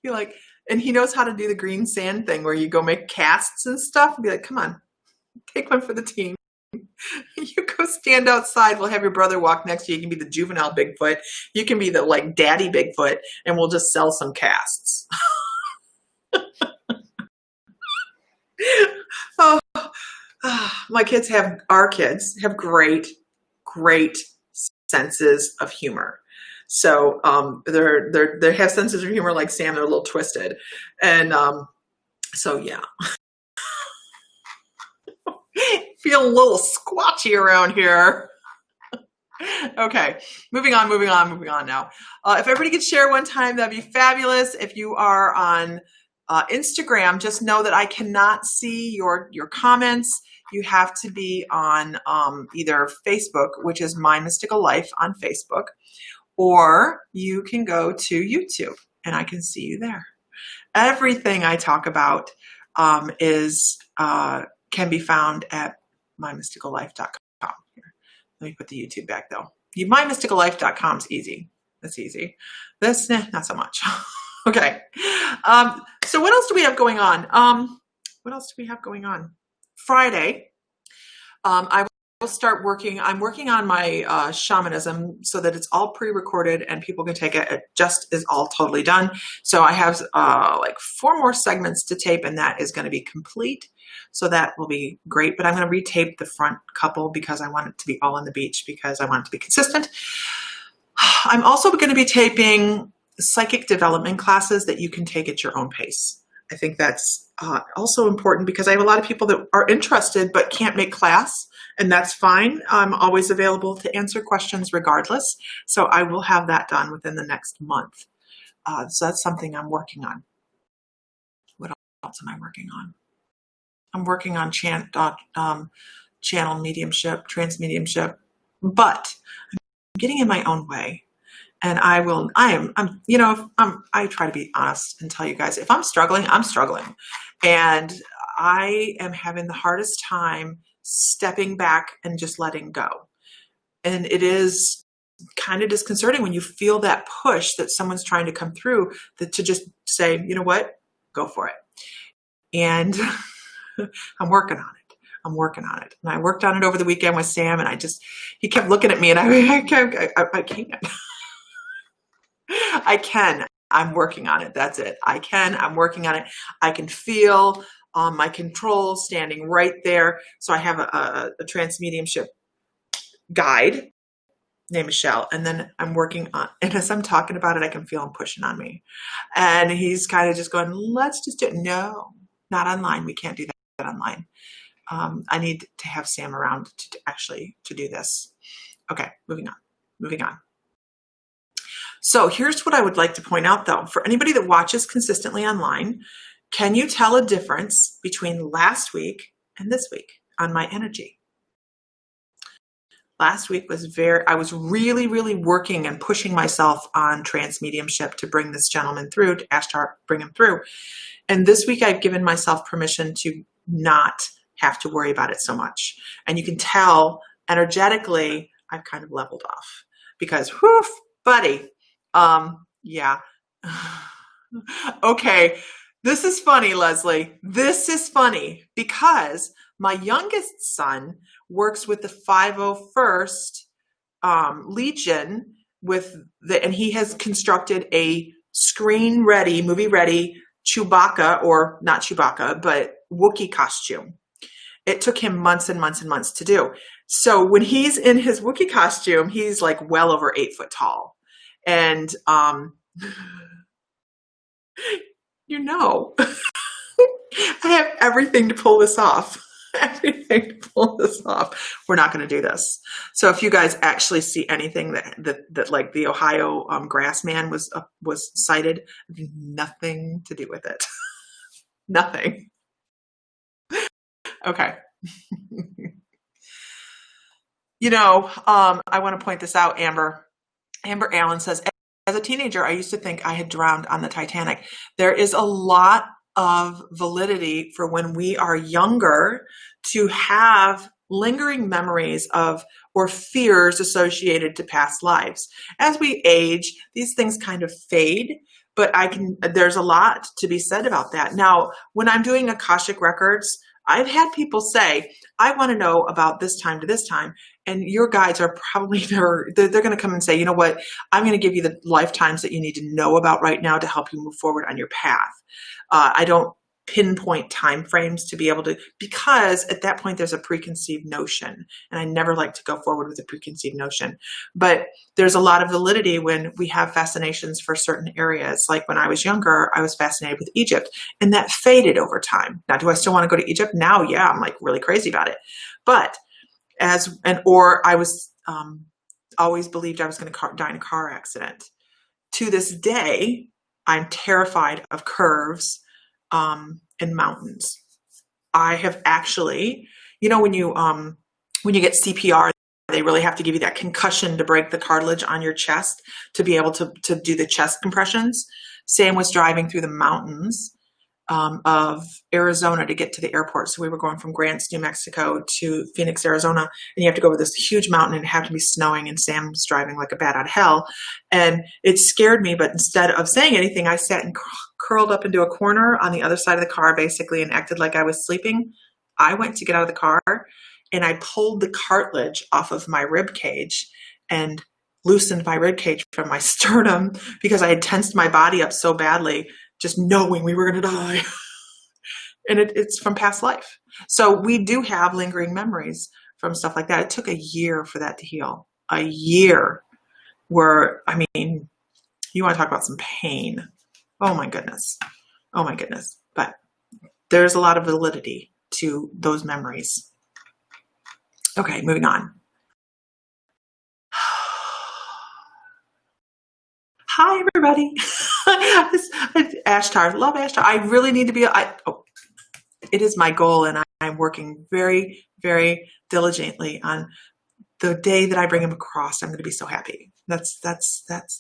like, and he knows how to do the green sand thing where you go make casts and stuff and be like, come on, take one for the team. You go stand outside. We'll have your brother walk next to you. You can be the juvenile Bigfoot. You can be the daddy Bigfoot, and we'll just sell some casts. Our kids have great senses of humor. So they have senses of humor like Sam. They're a little twisted, and so yeah. Feel a little squatchy around here. Okay, moving on now. If everybody could share one time, that'd be fabulous. If you are on Instagram, just know that I cannot see your comments. You have to be on either Facebook, which is My Mystical Life on Facebook, or you can go to YouTube and I can see you there. Everything I talk about can be found at mymysticallife.com. Here, let me put the YouTube back though. Mymysticallife.com is easy. That's easy. This, not so much. Okay. So what else do we have going on? Friday, I will start working. I'm working on my shamanism so that it's all pre-recorded and people can take it. It just is all totally done. So I have 4 more segments to tape, and that is going to be complete. So that will be great. But I'm going to retape the front couple because I want it to be all on the beach, because I want it to be consistent. I'm also going to be taping psychic development classes that you can take at your own pace. I think that's also important because I have a lot of people that are interested but can't make class, and that's fine. I'm always available to answer questions regardless. So I will have that done within the next month. So that's something I'm working on. What else am I working on? I'm working on channel mediumship, transmediumship, but I'm getting in my own way. And I try to be honest and tell you guys, if I'm struggling, I'm struggling. And I am having the hardest time stepping back and just letting go. And it is kind of disconcerting when you feel that push that someone's trying to come through, that to just say, you know what, go for it. And I'm working on it. I'm working on it. And I worked on it over the weekend with Sam, and he kept looking at me, and I can't. I can. I'm working on it. That's it. I'm working on it. I can feel my control standing right there. So I have a trance mediumship guide named Michelle, and then I'm working on, and as I'm talking about it, I can feel him pushing on me. And he's kind of just going, let's just do it. No, not online. We can't do that online. I need to have Sam around to do this. Okay, moving on. So here's what I would like to point out, though. For anybody that watches consistently online, can you tell a difference between last week and this week on my energy? Last week I was really, really working and pushing myself on trance mediumship to bring this gentleman through, to Ashtar, bring him through. And this week I've given myself permission to not have to worry about it so much. And you can tell energetically, I've kind of leveled off because, whew, buddy. Yeah. Okay. This is funny, Leslie. This is funny because my youngest son works with the 501st Legion and he has constructed a screen-ready, movie-ready Chewbacca, or not Chewbacca, but Wookiee costume. It took him months and months and months to do. So when he's in his Wookiee costume, he's like well over 8 foot tall. And, I have everything to pull this off. Everything to pull this off. We're not going to do this. So if you guys actually see anything that like the Ohio grass man was cited, nothing to do with it. Nothing. Okay. I want to point this out, Amber. Amber Allen says, as a teenager, I used to think I had drowned on the Titanic. There is a lot of validity for when we are younger to have lingering memories of or fears associated to past lives. As we age, these things kind of fade, but there's a lot to be said about that. Now, when I'm doing Akashic records, I've had people say, I want to know about this time to this time. And your guides are probably, they're going to come and say, you know what, I'm going to give you the lifetimes that you need to know about right now to help you move forward on your path. I don't pinpoint time frames to be able to, because at that point there's a preconceived notion, and I never like to go forward with a preconceived notion. But there's a lot of validity when we have fascinations for certain areas. Like when I was younger, I was fascinated with Egypt, and that faded over time. Now, do I still want to go to Egypt now? Yeah, I'm like really crazy about it. But I was always believed I was going to die in a car accident. To this day, I'm terrified of curves and mountains. I have actually, when you get CPR, they really have to give you that concussion to break the cartilage on your chest to be able to do the chest compressions. Sam was driving through the mountains of Arizona to get to the airport. So we were going from Grants, New Mexico to Phoenix, Arizona, and you have to go over this huge mountain and it had to be snowing, and Sam was driving like a bat out of hell. And it scared me, but instead of saying anything, I sat and curled up into a corner on the other side of the car basically and acted like I was sleeping. I went to get out of the car and I pulled the cartilage off of my rib cage and loosened my rib cage from my sternum because I had tensed my body up so badly, just knowing we were going to die. And it's from past life. So we do have lingering memories from stuff like that. It took a year for that to heal. A year where, you want to talk about some pain. Oh my goodness. Oh my goodness. But there's a lot of validity to those memories. Okay, moving on. Hi, everybody. Ashtar, love Ashtar. I really need to be, it is my goal, and I'm working very, very diligently on the day that I bring him across. I'm going to be so happy. That's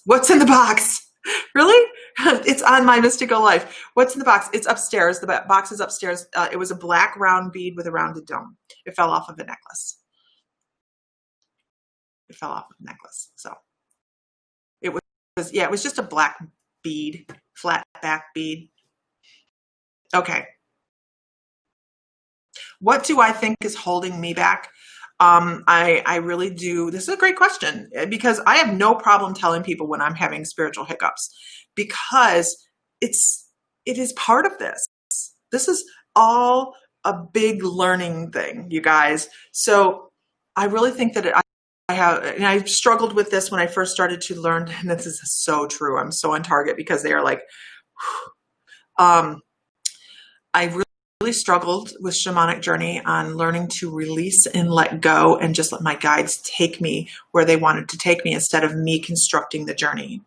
what's in the box. Really? It's on my mystical life. What's in the box? It's upstairs. The box is upstairs. It was a black round bead with a rounded dome. It fell off of a necklace. It fell off of a necklace. So it was, yeah, it was just a black bead, flat back bead. Okay. What do I think is holding me back? I really do. This is a great question because I have no problem telling people when I'm having spiritual hiccups because it is part of this. This is all a big learning thing, you guys. So I really think that I have, and I struggled with this when I first started to learn, and this is so true. I'm so on target because they are like, I really struggled with shamanic journey on learning to release and let go and just let my guides take me where they wanted to take me instead of me constructing the journey.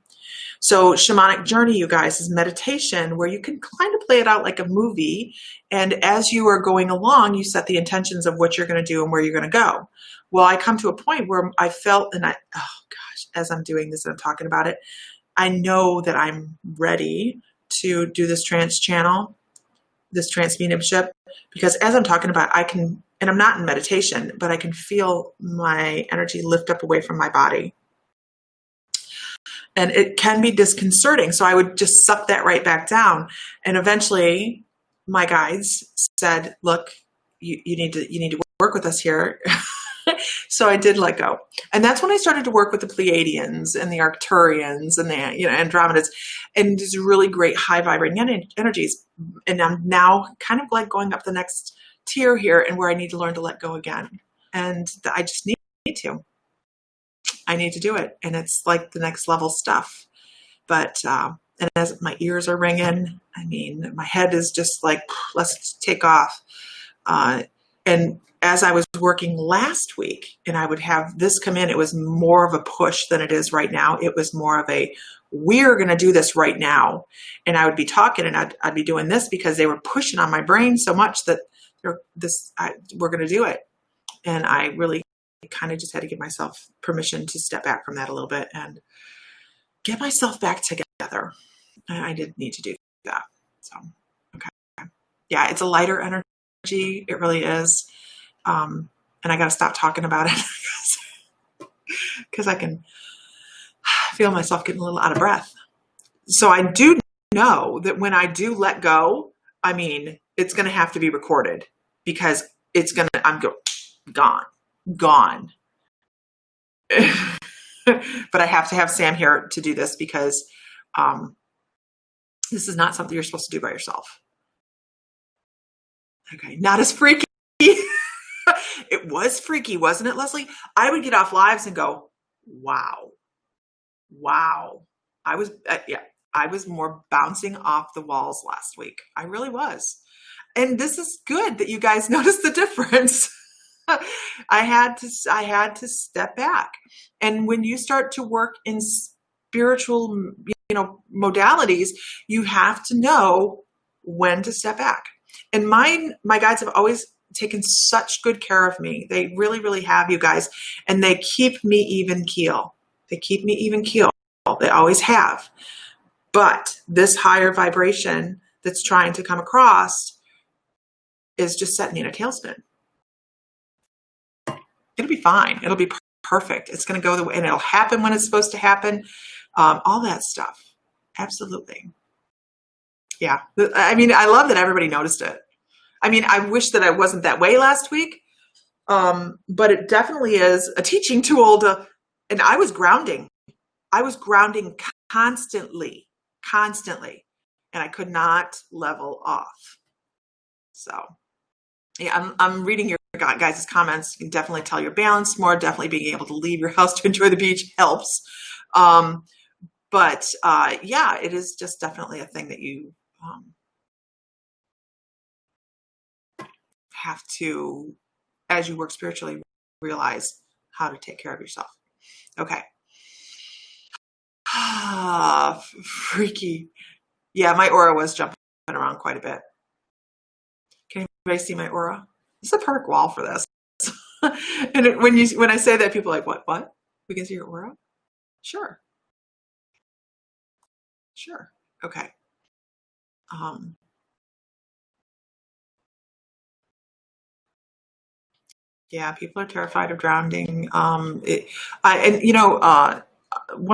So shamanic journey, you guys, is meditation where you can kind of play it out like a movie. And as you are going along, you set the intentions of what you're going to do and where you're going to go. Well, I come to a point where I felt, and oh gosh, as I'm doing this and I'm talking about it, I know that I'm ready to do this trance channel, this trance mediumship, because as I'm talking about, I can, and I'm not in meditation, but I can feel my energy lift up away from my body. And it can be disconcerting. So I would just suck that right back down. And eventually my guides said, look, you need to work with us here. So I did let go. And that's when I started to work with the Pleiadians and the Arcturians and the Andromedas and these really great high vibrating energies. And I'm now kind of like going up the next tier here and where I need to learn to let go again. And I just need to. I need to do it. And it's like the next level stuff. But, and as my ears are ringing, I mean, my head is just like, let's take off. And as I was working last week and I would have this come in, it was more of a push than it is right now. It was more of a, we're going to do this right now. And I would be talking and I'd be doing this because they were pushing on my brain so much that we're going to do it. And I really kind of just had to give myself permission to step back from that a little bit and get myself back together. And I did need to do that. So, okay. Yeah, it's a lighter energy. It really is. And I got to stop talking about it because I can feel myself getting a little out of breath. So I do know that when I do let go, I mean, it's going to have to be recorded because I'm gone. But I have to have Sam here to do this because this is not something you're supposed to do by yourself. Okay, not as freaky. It was freaky, wasn't it, Leslie? I would get off lives and go, wow. I was more bouncing off the walls last week. I really was. And this is good that you guys noticed the difference. I had to step back. And when you start to work in spiritual, modalities, you have to know when to step back. And my guides have always taken such good care of me. They really, really have, you guys. And they keep me even keel. They always have. But this higher vibration that's trying to come across is just setting me in a tailspin. It'll be fine. It'll be perfect. It's going to go the way, and it'll happen when it's supposed to happen. All that stuff. Absolutely. Yeah. I mean, I love that everybody noticed it. I mean, I wish that I wasn't that way last week. But it definitely is a teaching tool and I was grounding. Constantly. And I could not level off. So yeah, I'm reading your guys' comments. You can definitely tell you're balanced more. Definitely being able to leave your house to enjoy the beach helps. But yeah, it is just definitely a thing that you have to, as you work spiritually, realize how to take care of yourself. Okay. Freaky. Yeah, my aura was jumping around quite a bit. Can anybody see my aura? It's a perfect wall for this. And when I say that, people are like, what? We can see your aura? Sure. Okay. Yeah, people are terrified of drowning. One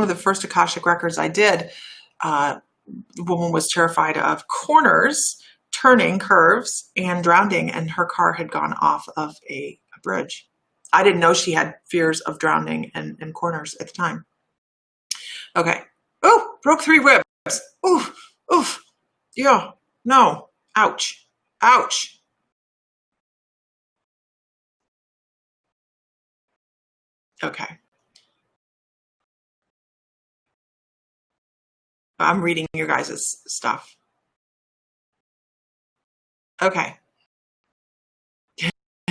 of the first Akashic records I did, the woman was terrified of corners, turning curves, and drowning, and her car had gone off of a bridge. I didn't know she had fears of drowning and corners at the time. Okay. Oh, broke 3 ribs. Oof, oof. Yeah, no. Ouch. Ouch. Okay. I'm reading your guys' stuff. Okay.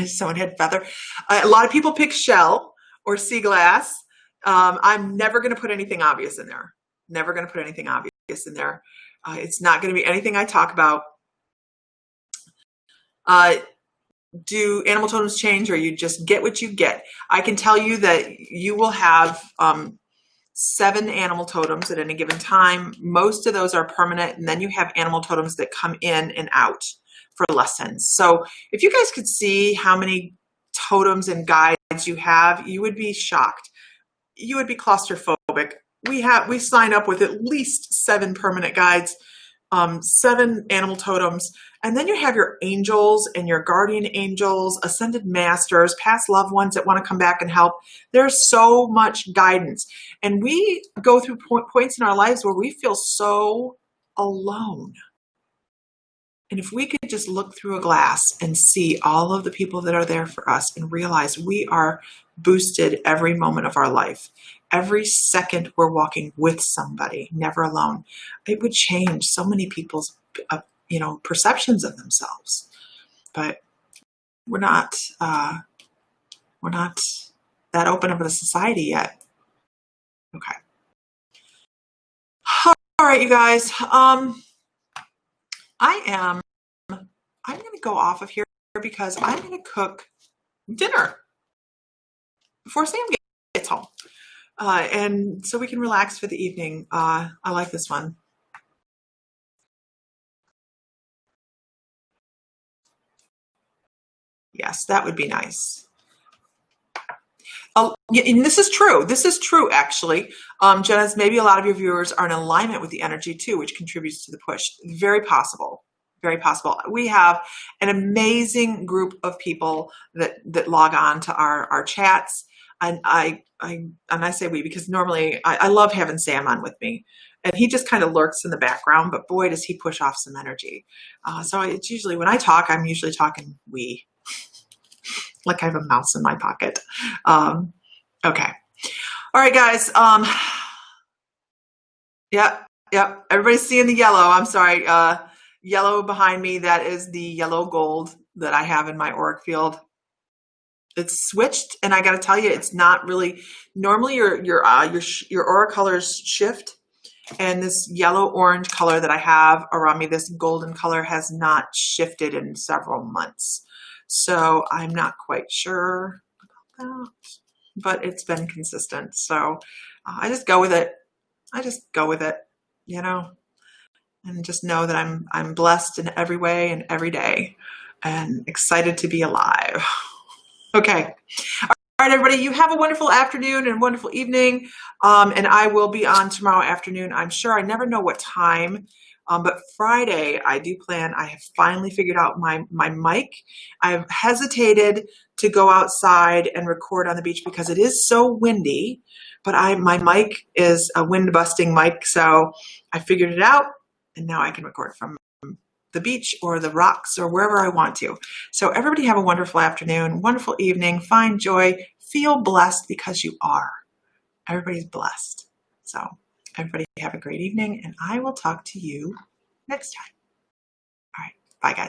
Someone had feather. A lot of people pick shell or sea glass. I'm never going to put anything obvious in there. Never going to put anything obvious in there. It's not going to be anything I talk about. Do animal totems change, or you just get what you get? I can tell you that you will have 7 animal totems at any given time. Most of those are permanent, and then you have animal totems that come in and out for lessons. So if you guys could see how many totems and guides you have, you would be shocked. You would be claustrophobic. We sign up with at least 7 permanent guides, 7 animal totems, and then you have your angels and your guardian angels, ascended masters, past loved ones that want to come back and help. There's so much guidance, and we go through points in our lives where we feel so alone. And if we could just look through a glass and see all of the people that are there for us and realize we are boosted every moment of our life, every second we're walking with somebody, never alone, it would change so many people's perceptions of themselves. But we're not that open of a society yet. Okay. All right, you guys. I'm going to go off of here because I'm going to cook dinner before Sam gets home. And so we can relax for the evening. I like this one. Yes, that would be nice. And this is true. This is true, actually. Jenna's, maybe a lot of your viewers are in alignment with the energy too, which contributes to the push. Very possible. Very possible. We have an amazing group of people that log on to our chats. And I say we because normally I love having Sam on with me. And he just kind of lurks in the background, but boy, does he push off some energy. So it's usually, when I talk, I'm usually talking we. Like I have a mouse in my pocket. Okay. All right, guys. Yep. Everybody's seeing the yellow. I'm sorry. Yellow behind me. That is the yellow gold that I have in my auric field. It's switched, and I got to tell you, it's not really. Normally, your aura colors shift, and this yellow orange color that I have around me, this golden color, has not shifted in several months. So I'm not quite sure about that, but it's been consistent. So I just go with it. And just know that I'm blessed in every way and every day, and excited to be alive. Okay. All right, everybody, you have a wonderful afternoon and wonderful evening. And I will be on tomorrow afternoon, I'm sure. I never know what time. But Friday, I do plan. I have finally figured out my mic. I've hesitated to go outside and record on the beach because it is so windy. But my mic is a wind-busting mic, so I figured it out, and now I can record from the beach or the rocks or wherever I want to. So everybody have a wonderful afternoon, wonderful evening. Find joy. Feel blessed because you are. Everybody's blessed. So everybody have a great evening, and I will talk to you next time. All right. Bye, guys.